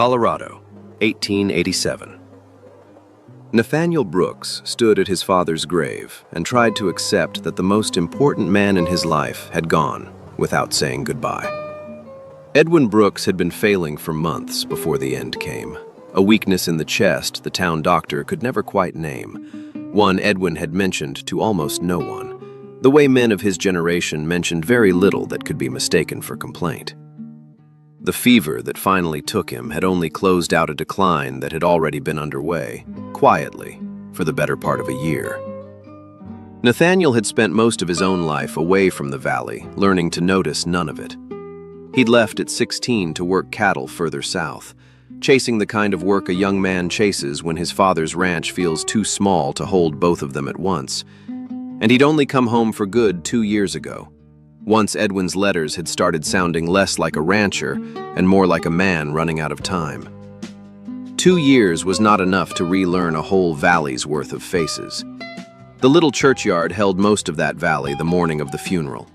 Colorado, 1887. Nathaniel Brooks stood at his father's grave and tried to accept that the most important man in his life had gone without saying goodbye. Edwin Brooks had been failing for months before the end came. A weakness in the chest the town doctor could never quite name. One Edwin had mentioned to almost no one, the way men of his generation mentioned very little that could be mistaken for complaint. The fever that finally took him had only closed out a decline that had already been underway, quietly, for the better part of a year. Nathaniel had spent most of his own life away from the valley, learning to notice none of it. He'd left at 16 to work cattle further south, chasing the kind of work a young man chases when his father's ranch feels too small to hold both of them at once. And he'd only come home for good 2 years ago. Once Edwin's letters had started sounding less like a rancher and more like a man running out of time. 2 years was not enough to relearn a whole valley's worth of faces. The little churchyard held most of that valley the morning of the funeral.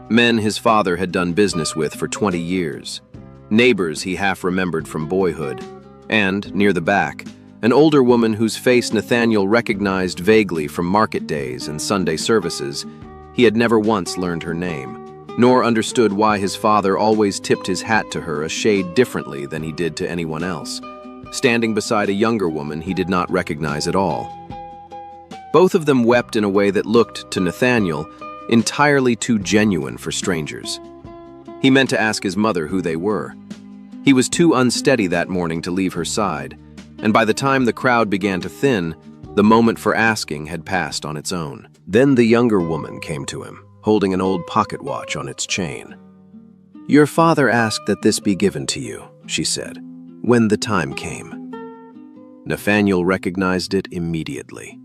Men his father had done business with for 20 years. Neighbors he half remembered from boyhood. And, near the back, an older woman whose face Nathaniel recognized vaguely from market days and Sunday services. He had never once learned her name, nor understood why his father always tipped his hat to her a shade differently than he did to anyone else, standing beside a younger woman he did not recognize at all. Both of them wept in a way that looked, to Nathaniel, entirely too genuine for strangers. He meant to ask his mother who they were. He was too unsteady that morning to leave her side, and by the time the crowd began to thin, the moment for asking had passed on its own. Then the younger woman came to him, holding an old pocket watch on its chain. "Your father asked that this be given to you," she said, "when the time came." Nathaniel recognized it immediately.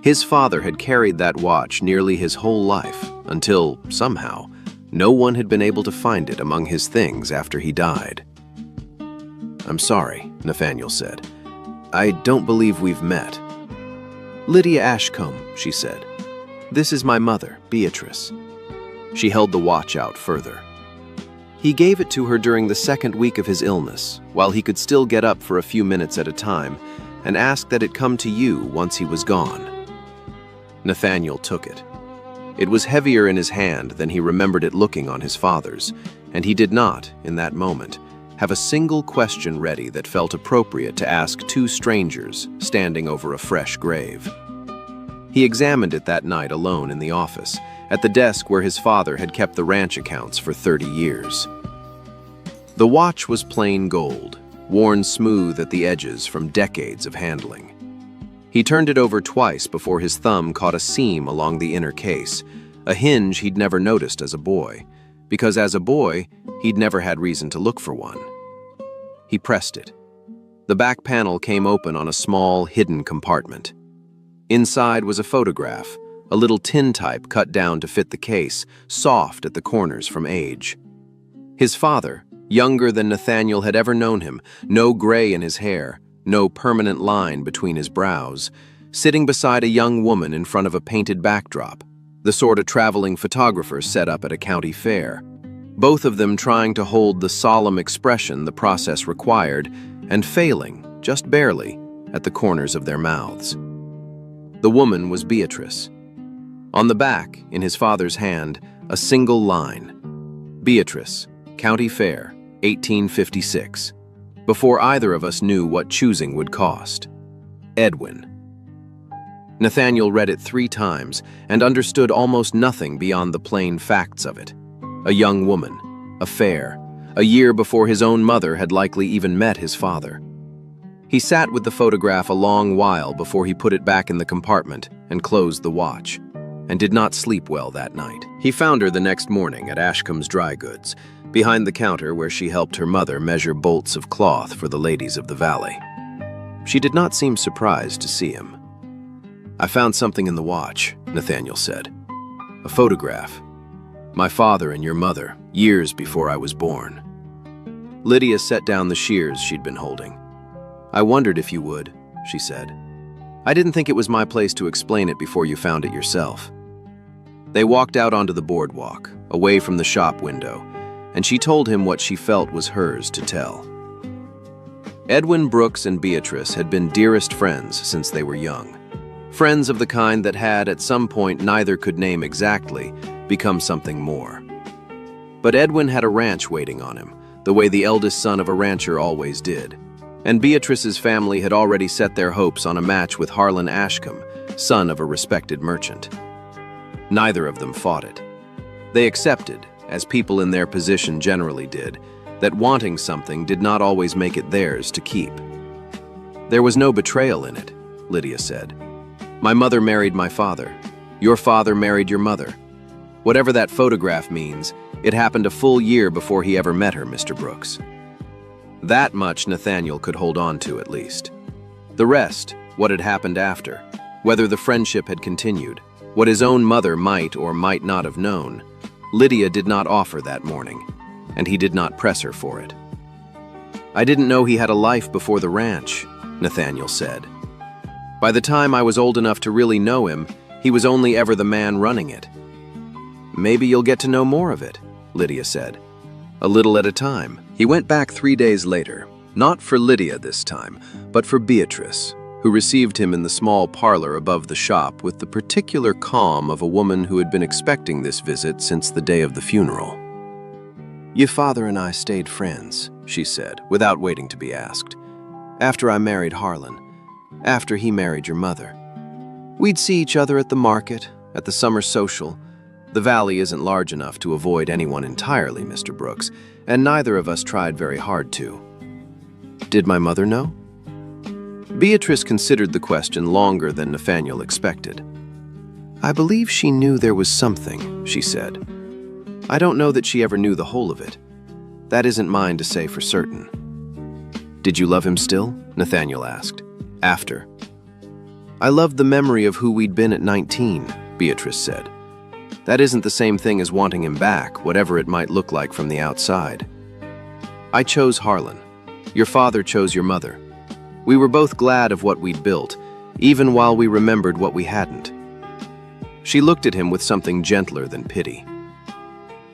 His father had carried that watch nearly his whole life, until, somehow, no one had been able to find it among his things after he died. "I'm sorry," Nathaniel said. "I don't believe we've met." "Lydia Ashcombe," she said. "This is my mother, Beatrice." She held the watch out further. He gave it to her during the second week of his illness, while he could still get up for a few minutes at a time, and asked that it come to you once he was gone. Nathaniel took it. It was heavier in his hand than he remembered it looking on his father's, and he did not, in that moment, have a single question ready that felt appropriate to ask two strangers standing over a fresh grave. He examined it that night alone in the office, at the desk where his father had kept the ranch accounts for 30 years. The watch was plain gold, worn smooth at the edges from decades of handling. He turned it over twice before his thumb caught a seam along the inner case, a hinge he'd never noticed as a boy, because as a boy, he'd never had reason to look for one. He pressed it. The back panel came open on a small, hidden compartment. Inside was a photograph, a little tintype cut down to fit the case, soft at the corners from age. His father, younger than Nathaniel had ever known him, no gray in his hair, no permanent line between his brows, sitting beside a young woman in front of a painted backdrop, the sort of traveling photographer set up at a county fair. Both of them trying to hold the solemn expression the process required, and failing, just barely, at the corners of their mouths. The woman was Beatrice. On the back, in his father's hand, a single line. Beatrice, County Fair, 1856. Before either of us knew what choosing would cost. Edwin. Nathaniel read it 3 times and understood almost nothing beyond the plain facts of it. A young woman, a fair, a year before his own mother had likely even met his father. He sat with the photograph a long while before he put it back in the compartment and closed the watch, and did not sleep well that night. He found her the next morning at Ashcombe's Dry Goods, behind the counter where she helped her mother measure bolts of cloth for the ladies of the valley. She did not seem surprised to see him. "I found something in the watch," Nathaniel said. "A photograph. My father and your mother, years before I was born." Lydia set down the shears she'd been holding. "I wondered if you would," she said. "I didn't think it was my place to explain it before you found it yourself." They walked out onto the boardwalk, away from the shop window, and she told him what she felt was hers to tell. Edwin Brooks and Beatrice had been dearest friends since they were young. Friends of the kind that had, at some point neither could name exactly, become something more. But Edwin had a ranch waiting on him, the way the eldest son of a rancher always did. And Beatrice's family had already set their hopes on a match with Harlan Ashcombe, son of a respected merchant. Neither of them fought it. They accepted, as people in their position generally did, that wanting something did not always make it theirs to keep. There was no betrayal in it, Lydia said. My mother married my father. Your father married your mother. Whatever that photograph means, it happened a full year before he ever met her, Mr. Brooks. That much Nathaniel could hold on to at least. The rest, what had happened after, whether the friendship had continued, what his own mother might or might not have known, Lydia did not offer that morning, and he did not press her for it. I didn't know he had a life before the ranch, Nathaniel said. By the time I was old enough to really know him, he was only ever the man running it. Maybe you'll get to know more of it, Lydia said. A little at a time. He went back 3 days later, not for Lydia this time, but for Beatrice, who received him in the small parlor above the shop with the particular calm of a woman who had been expecting this visit since the day of the funeral. Your father and I stayed friends, she said, without waiting to be asked. After I married Harlan, after he married your mother. We'd see each other at the market, at the summer social. The valley isn't large enough to avoid anyone entirely, Mr. Brooks, and neither of us tried very hard to. Did my mother know? Beatrice considered the question longer than Nathaniel expected. I believe she knew there was something, she said. I don't know that she ever knew the whole of it. That isn't mine to say for certain. Did you love him still? Nathaniel asked. After. I loved the memory of who we'd been at 19, Beatrice said. That isn't the same thing as wanting him back, whatever it might look like from the outside. I chose Harlan. Your father chose your mother. We were both glad of what we'd built, even while we remembered what we hadn't. She looked at him with something gentler than pity.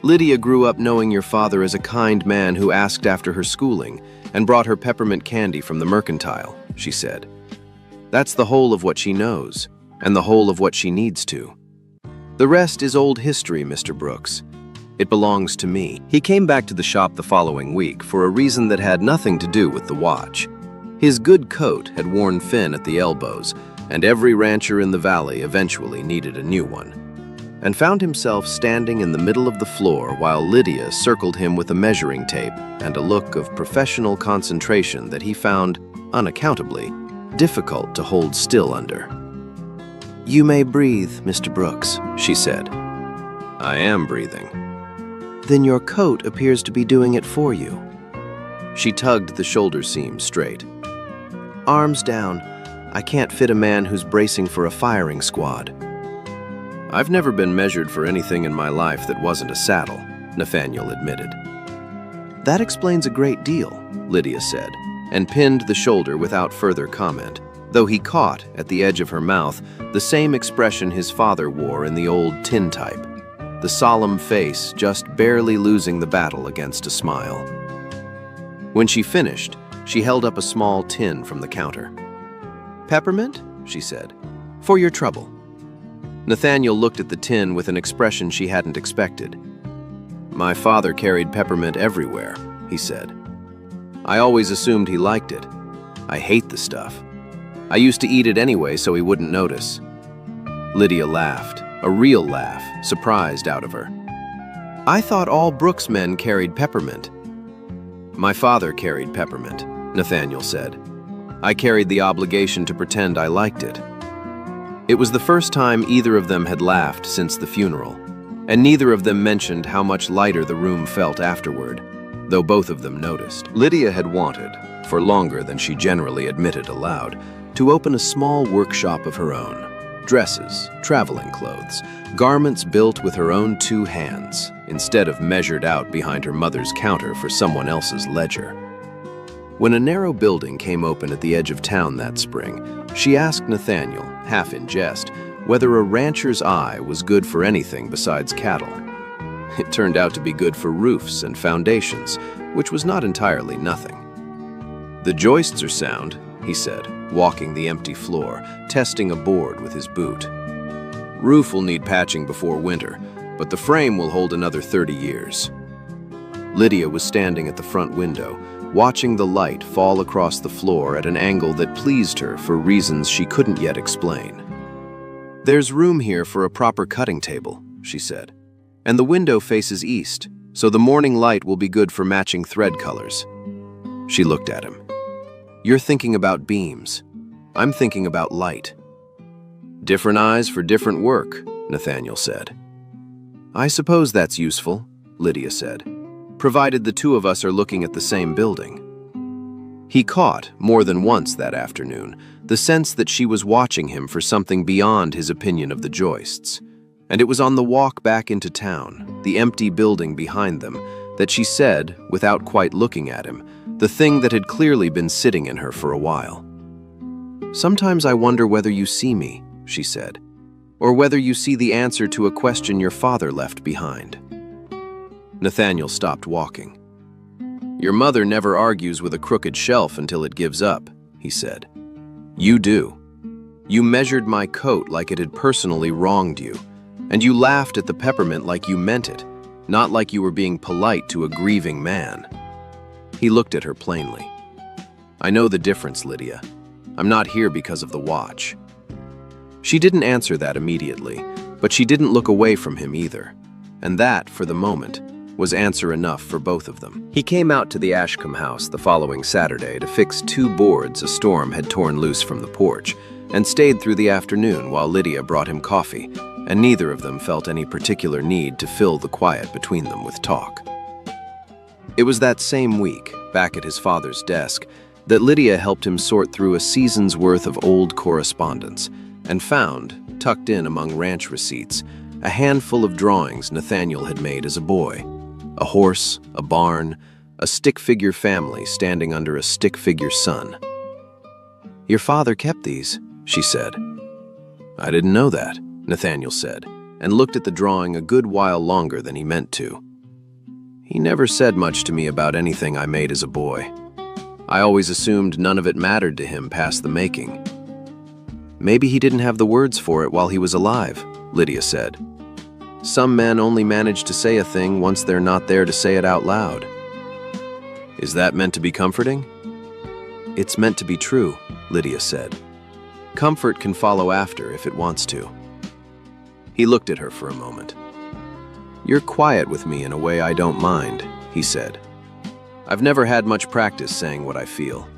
Lydia grew up knowing your father as a kind man who asked after her schooling and brought her peppermint candy from the mercantile, she said. That's the whole of what she knows, and the whole of what she needs to. The rest is old history, Mr. Brooks. It belongs to me. He came back to the shop the following week for a reason that had nothing to do with the watch. His good coat had worn thin at the elbows, and every rancher in the valley eventually needed a new one, and found himself standing in the middle of the floor while Lydia circled him with a measuring tape and a look of professional concentration that he found, unaccountably, difficult to hold still under. You may breathe, Mr. Brooks, she said. I am breathing. Then your coat appears to be doing it for you. She tugged the shoulder seam straight. Arms down. I can't fit a man who's bracing for a firing squad. I've never been measured for anything in my life that wasn't a saddle, Nathaniel admitted. That explains a great deal, Lydia said, and pinned the shoulder without further comment, though he caught, at the edge of her mouth, the same expression his father wore in the old tintype, the solemn face just barely losing the battle against a smile. When she finished, she held up a small tin from the counter. Peppermint, she said, for your trouble. Nathaniel looked at the tin with an expression she hadn't expected. My father carried peppermint everywhere, he said. I always assumed he liked it. I hate the stuff. I used to eat it anyway so he wouldn't notice. Lydia laughed, a real laugh, surprised out of her. I thought all Brooks men carried peppermint. My father carried peppermint, Nathaniel said. I carried the obligation to pretend I liked it. It was the first time either of them had laughed since the funeral, and neither of them mentioned how much lighter the room felt afterward, though both of them noticed. Lydia had wanted, for longer than she generally admitted aloud, to open a small workshop of her own. Dresses, traveling clothes, garments built with her own 2 hands, instead of measured out behind her mother's counter for someone else's ledger. When a narrow building came open at the edge of town that spring, she asked Nathaniel, half in jest, whether a rancher's eye was good for anything besides cattle. It turned out to be good for roofs and foundations, which was not entirely nothing. "The joists are sound," he said, walking the empty floor, testing a board with his boot. "Roof will need patching before winter, but the frame will hold another 30 years. Lydia was standing at the front window, watching the light fall across the floor at an angle that pleased her for reasons she couldn't yet explain. "There's room here for a proper cutting table," she said, "and the window faces east, so the morning light will be good for matching thread colors." She looked at him. "You're thinking about beams. I'm thinking about light." "Different eyes for different work," Nathaniel said. "I suppose that's useful," Lydia said, "provided the two of us are looking at the same building." He caught, more than once that afternoon, the sense that she was watching him for something beyond his opinion of the joists. And it was on the walk back into town, the empty building behind them, that she said, without quite looking at him, the thing that had clearly been sitting in her for a while. "Sometimes I wonder whether you see me," she said, "or whether you see the answer to a question your father left behind." Nathaniel stopped walking. "Your mother never argues with a crooked shelf until it gives up," he said. "You do. You measured my coat like it had personally wronged you, and you laughed at the peppermint like you meant it, not like you were being polite to a grieving man." He looked at her plainly. "I know the difference, Lydia. I'm not here because of the watch." She didn't answer that immediately, but she didn't look away from him either, and that, for the moment, was answer enough for both of them. He came out to the Ashcombe house the following Saturday to fix 2 boards a storm had torn loose from the porch, and stayed through the afternoon while Lydia brought him coffee, and neither of them felt any particular need to fill the quiet between them with talk. It was that same week, back at his father's desk, that Lydia helped him sort through a season's worth of old correspondence, and found, tucked in among ranch receipts, a handful of drawings Nathaniel had made as a boy. A horse, a barn, a stick-figure family standing under a stick-figure sun. "Your father kept these," she said. "I didn't know that," Nathaniel said, and looked at the drawing a good while longer than he meant to. "He never said much to me about anything I made as a boy. I always assumed none of it mattered to him past the making." "Maybe he didn't have the words for it while he was alive," Lydia said. "Some men only manage to say a thing once they're not there to say it out loud." "Is that meant to be comforting?" "It's meant to be true," Lydia said. "Comfort can follow after if it wants to." He looked at her for a moment. "You're quiet with me in a way I don't mind," he said. "I've never had much practice saying what I feel.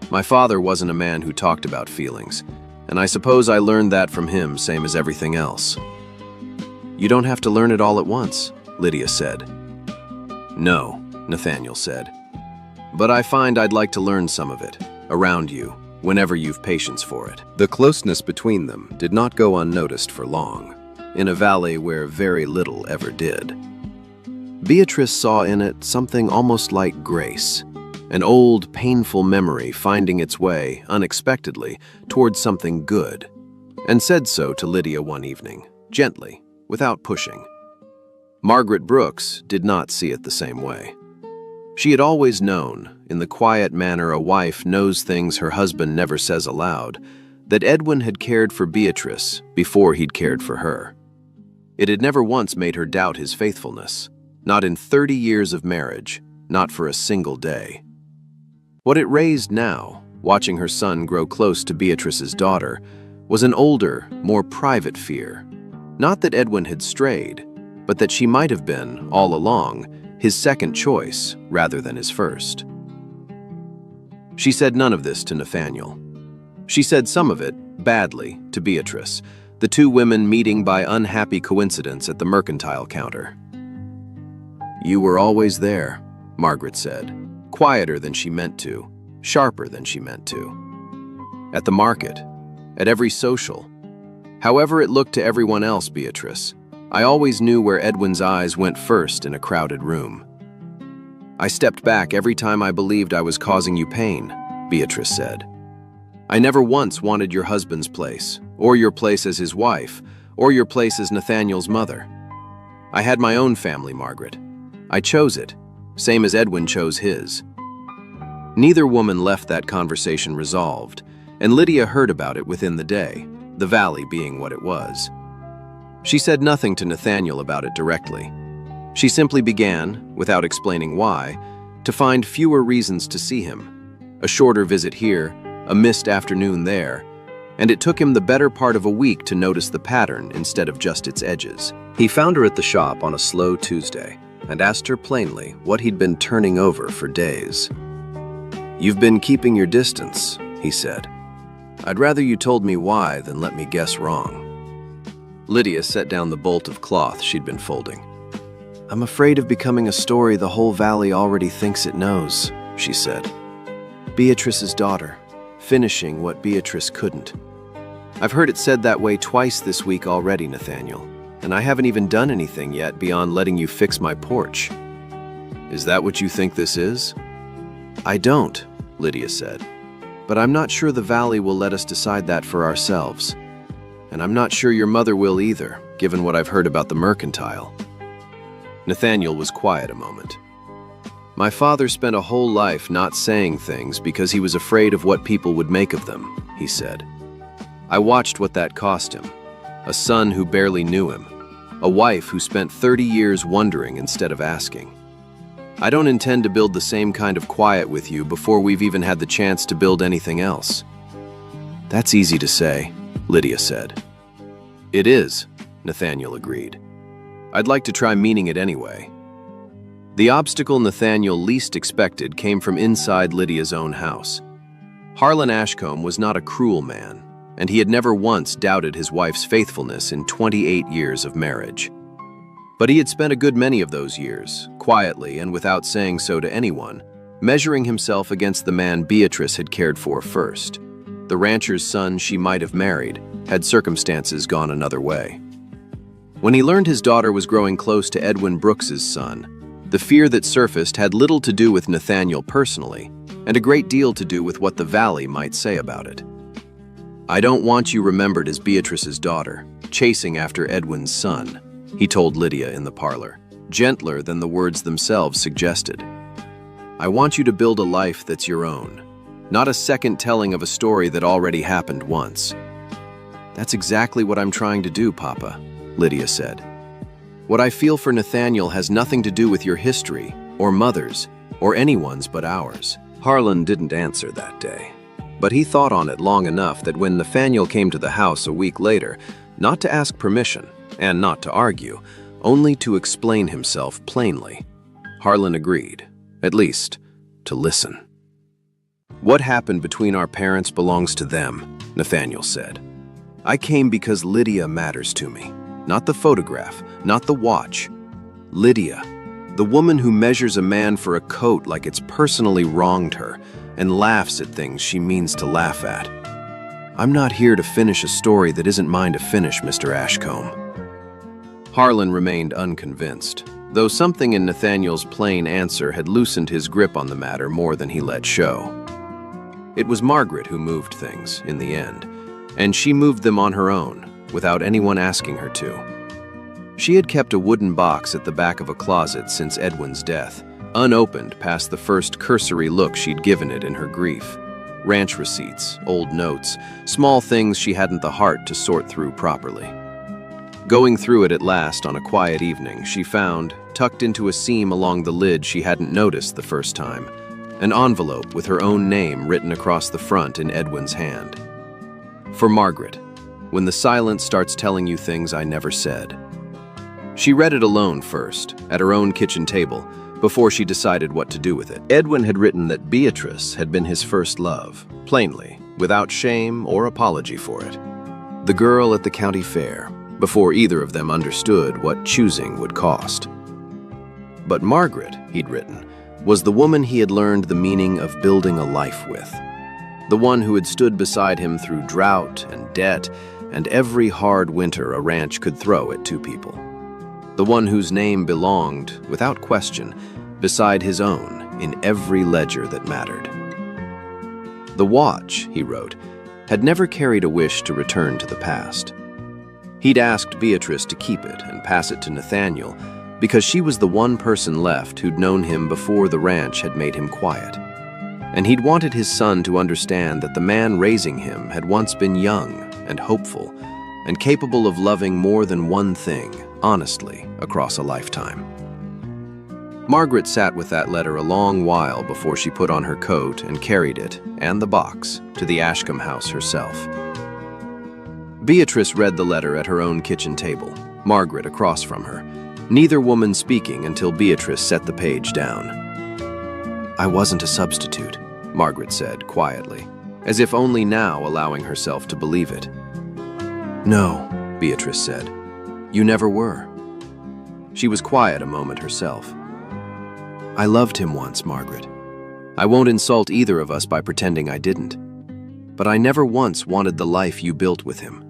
My father wasn't a man who talked about feelings, and I suppose I learned that from him, same as everything else." "You don't have to learn it all at once," Lydia said. "No," Nathaniel said. "But I find I'd like to learn some of it, around you, whenever you've patience for it." The closeness between them did not go unnoticed for long, in a valley where very little ever did. Beatrice saw in it something almost like grace, an old, painful memory finding its way, unexpectedly, towards something good, and said so to Lydia one evening, gently, without pushing. Margaret Brooks did not see it the same way. She had always known, in the quiet manner a wife knows things her husband never says aloud, that Edwin had cared for Beatrice before he'd cared for her. It had never once made her doubt his faithfulness, not in 30 years of marriage, not for a single day. What it raised now, watching her son grow close to Beatrice's daughter, was an older, more private fear. Not that Edwin had strayed, but that she might have been, all along, his second choice rather than his first. She said none of this to Nathaniel. She said some of it, badly, to Beatrice, the 2 women meeting by unhappy coincidence at the mercantile counter. "You were always there," Margaret said, quieter than she meant to, sharper than she meant to. "At the market, at every social. However it looked to everyone else, Beatrice, I always knew where Edwin's eyes went first in a crowded room. I stepped back every time I believed I was causing you pain," Beatrice said. "I never once wanted your husband's place, or your place as his wife, or your place as Nathaniel's mother. I had my own family, Margaret. I chose it, same as Edwin chose his." Neither woman left that conversation resolved, and Lydia heard about it within the day, the valley being what it was. She said nothing to Nathaniel about it directly. She simply began, without explaining why, to find fewer reasons to see him. A shorter visit here, a missed afternoon there, and it took him the better part of a week to notice the pattern instead of just its edges. He found her at the shop on a slow Tuesday and asked her plainly what he'd been turning over for days. "You've been keeping your distance," he said. "I'd rather you told me why than let me guess wrong." Lydia set down the bolt of cloth she'd been folding. "I'm afraid of becoming a story the whole valley already thinks it knows," she said. "Beatrice's daughter, finishing what Beatrice couldn't. I've heard it said that way twice this week already, Nathaniel, and I haven't even done anything yet beyond letting you fix my porch." "Is that what you think this is?" "I don't," Lydia said, "but I'm not sure the valley will let us decide that for ourselves. And I'm not sure your mother will either, given what I've heard about the mercantile." Nathaniel was quiet a moment. "My father spent a whole life not saying things because he was afraid of what people would make of them," he said. "I watched what that cost him. A son who barely knew him. A wife who spent 30 years wondering instead of asking. I don't intend to build the same kind of quiet with you before we've even had the chance to build anything else." "That's easy to say," Lydia said. "It is," Nathaniel agreed. "I'd like to try meaning it anyway." The obstacle Nathaniel least expected came from inside Lydia's own house. Harlan Ashcombe was not a cruel man, and he had never once doubted his wife's faithfulness in 28 years of marriage. But he had spent a good many of those years, quietly and without saying so to anyone, measuring himself against the man Beatrice had cared for first, the rancher's son she might have married, had circumstances gone another way. When he learned his daughter was growing close to Edwin Brooks's son, the fear that surfaced had little to do with Nathaniel personally, and a great deal to do with what the valley might say about it. "I don't want you remembered as Beatrice's daughter, chasing after Edwin's son," he told Lydia in the parlor, gentler than the words themselves suggested. "I want you to build a life that's your own, not a second telling of a story that already happened once." "That's exactly what I'm trying to do, Papa," Lydia said. "What I feel for Nathaniel has nothing to do with your history, or mother's, or anyone's but ours." Harlan didn't answer that day, but he thought on it long enough that when Nathaniel came to the house a week later, not to ask permission, and not to argue, only to explain himself plainly, Harlan agreed, at least, to listen. "What happened between our parents belongs to them," Nathaniel said. "I came because Lydia matters to me. Not the photograph, not the watch. Lydia, the woman who measures a man for a coat like it's personally wronged her and laughs at things she means to laugh at. I'm not here to finish a story that isn't mine to finish, Mr. Ashcombe." Harlan remained unconvinced, though something in Nathaniel's plain answer had loosened his grip on the matter more than he let show. It was Margaret who moved things, in the end, and she moved them on her own, without anyone asking her to. She had kept a wooden box at the back of a closet since Edwin's death, unopened past the first cursory look she'd given it in her grief. Ranch receipts, old notes, small things she hadn't the heart to sort through properly. Going through it at last on a quiet evening, she found, tucked into a seam along the lid she hadn't noticed the first time, an envelope with her own name written across the front in Edwin's hand. "For Margaret, when the silence starts telling you things I never said." She read it alone first, at her own kitchen table, before she decided what to do with it. Edwin had written that Beatrice had been his first love, plainly, without shame or apology for it. The girl at the county fair, before either of them understood what choosing would cost. But Margaret, he'd written, was the woman he had learned the meaning of building a life with. The one who had stood beside him through drought and debt and every hard winter a ranch could throw at two people. The one whose name belonged, without question, beside his own in every ledger that mattered. The watch, he wrote, had never carried a wish to return to the past. He'd asked Beatrice to keep it and pass it to Nathaniel because she was the one person left who'd known him before the ranch had made him quiet. and he'd wanted his son to understand that the man raising him had once been young and hopeful and capable of loving more than one thing, honestly, across a lifetime. Margaret sat with that letter a long while before she put on her coat and carried it, and the box, to the Ashcombe house herself. Beatrice read the letter at her own kitchen table, Margaret across from her, neither woman speaking until Beatrice set the page down. "I wasn't a substitute," Margaret said quietly, as if only now allowing herself to believe it. "No," Beatrice said, "you never were." She was quiet a moment herself. "I loved him once, Margaret. I won't insult either of us by pretending I didn't. But I never once wanted the life you built with him.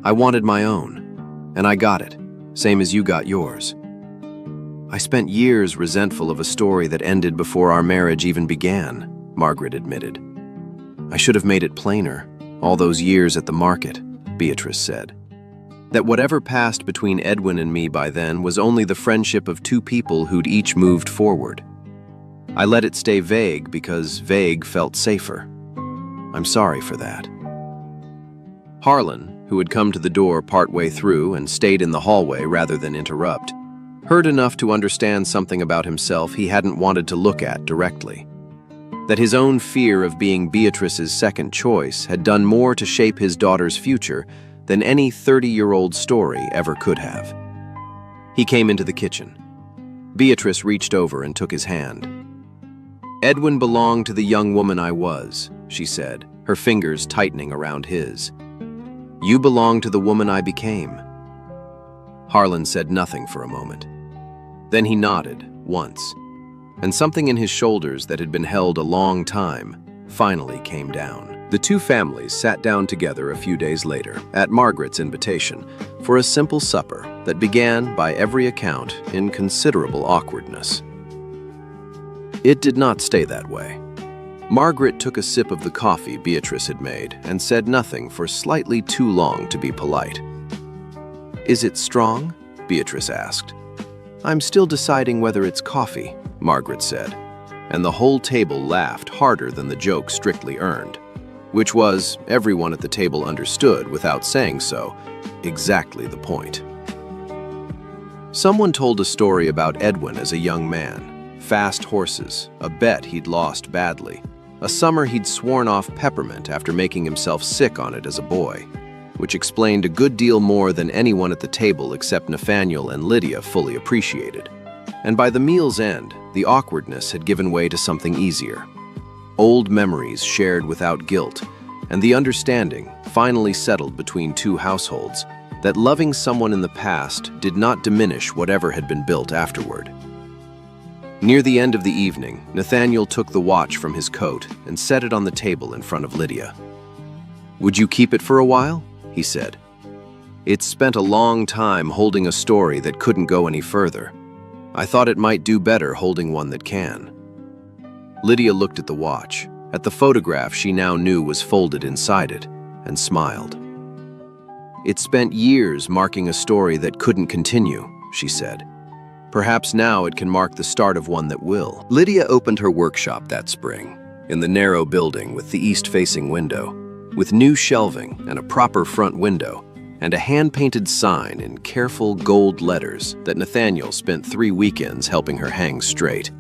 I wanted my own, and I got it, same as you got yours. I spent years resentful of a story that ended before our marriage even began," Margaret admitted. "I should have made it plainer, all those years at the market," Beatrice said. "That whatever passed between Edwin and me by then was only the friendship of two people who'd each moved forward. I let it stay vague because vague felt safer. I'm sorry for that." Harlan, who had come to the door partway through and stayed in the hallway rather than interrupt, heard enough to understand something about himself he hadn't wanted to look at directly. That his own fear of being Beatrice's second choice had done more to shape his daughter's future than any 30-year-old story ever could have. He came into the kitchen. Beatrice reached over and took his hand. "Edwin belonged to the young woman I was," she said, her fingers tightening around his. "You belong to the woman I became." Harlan said nothing for a moment. Then he nodded, once, and something in his shoulders that had been held a long time finally came down. The two families sat down together a few days later, at Margaret's invitation, for a simple supper that began, by every account, in considerable awkwardness. It did not stay that way. Margaret took a sip of the coffee Beatrice had made and said nothing for slightly too long to be polite. "Is it strong?" Beatrice asked. "I'm still deciding whether it's coffee," Margaret said, and the whole table laughed harder than the joke strictly earned, which was, everyone at the table understood without saying so, exactly the point. Someone told a story about Edwin as a young man, fast horses, a bet he'd lost badly, a summer he'd sworn off peppermint after making himself sick on it as a boy, which explained a good deal more than anyone at the table except Nathaniel and Lydia fully appreciated. And by the meal's end, the awkwardness had given way to something easier. Old memories shared without guilt, and the understanding finally settled between two households that loving someone in the past did not diminish whatever had been built afterward. Near the end of the evening, Nathaniel took the watch from his coat and set it on the table in front of Lydia. "Would you keep it for a while?" he said. "It's spent a long time holding a story that couldn't go any further. I thought it might do better holding one that can." Lydia looked at the watch, at the photograph she now knew was folded inside it, and smiled. "It spent years marking a story that couldn't continue," she said. "Perhaps now it can mark the start of one that will." Lydia opened her workshop that spring, in the narrow building with the east-facing window, with new shelving and a proper front window, and a hand-painted sign in careful gold letters that Nathaniel spent 3 weekends helping her hang straight.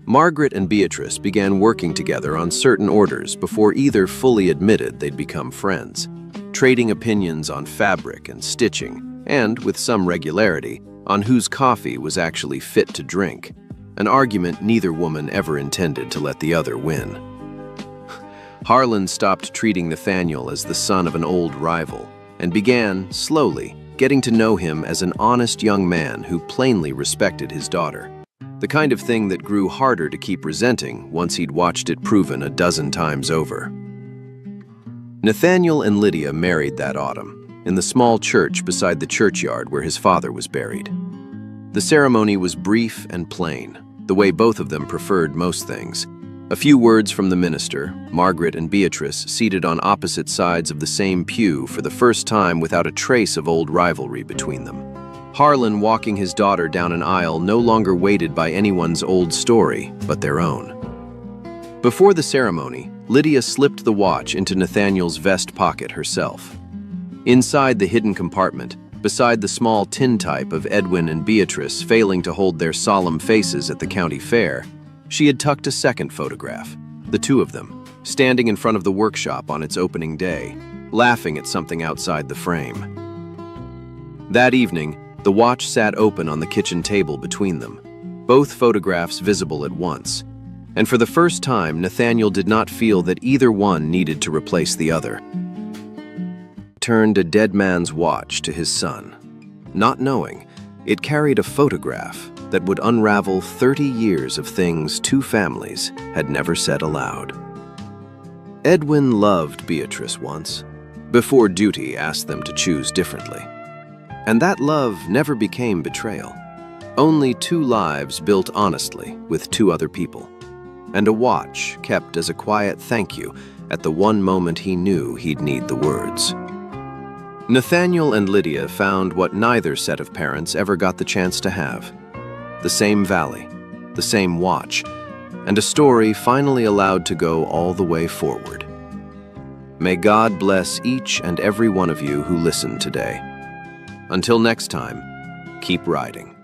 Margaret and Beatrice began working together on certain orders before either fully admitted they'd become friends, trading opinions on fabric and stitching, and, with some regularity, on whose coffee was actually fit to drink, an argument neither woman ever intended to let the other win. Harlan stopped treating Nathaniel as the son of an old rival, and began, slowly, getting to know him as an honest young man who plainly respected his daughter, the kind of thing that grew harder to keep resenting once he'd watched it proven a dozen times over. Nathaniel and Lydia married that autumn, in the small church beside the churchyard where his father was buried. The ceremony was brief and plain, the way both of them preferred most things. A few words from the minister, Margaret and Beatrice seated on opposite sides of the same pew for the first time without a trace of old rivalry between them. Harlan walking his daughter down an aisle no longer weighted by anyone's old story but their own. Before the ceremony, Lydia slipped the watch into Nathaniel's vest pocket herself. Inside the hidden compartment, beside the small tintype of Edwin and Beatrice failing to hold their solemn faces at the county fair, she had tucked a second photograph, the two of them, standing in front of the workshop on its opening day, laughing at something outside the frame. That evening, the watch sat open on the kitchen table between them, both photographs visible at once. And for the first time, Nathaniel did not feel that either one needed to replace the other. He turned a dead man's watch to his son, not knowing it carried a photograph that would unravel 30 years of things two families had never said aloud. Edwin loved Beatrice once, before duty asked them to choose differently. And that love never became betrayal. Only two lives built honestly with two other people, and a watch kept as a quiet thank you at the one moment he knew he'd need the words. Nathaniel and Lydia found what neither set of parents ever got the chance to have: the same valley, the same watch, and a story finally allowed to go all the way forward. May God bless each and every one of you who listened today. Until next time, keep riding.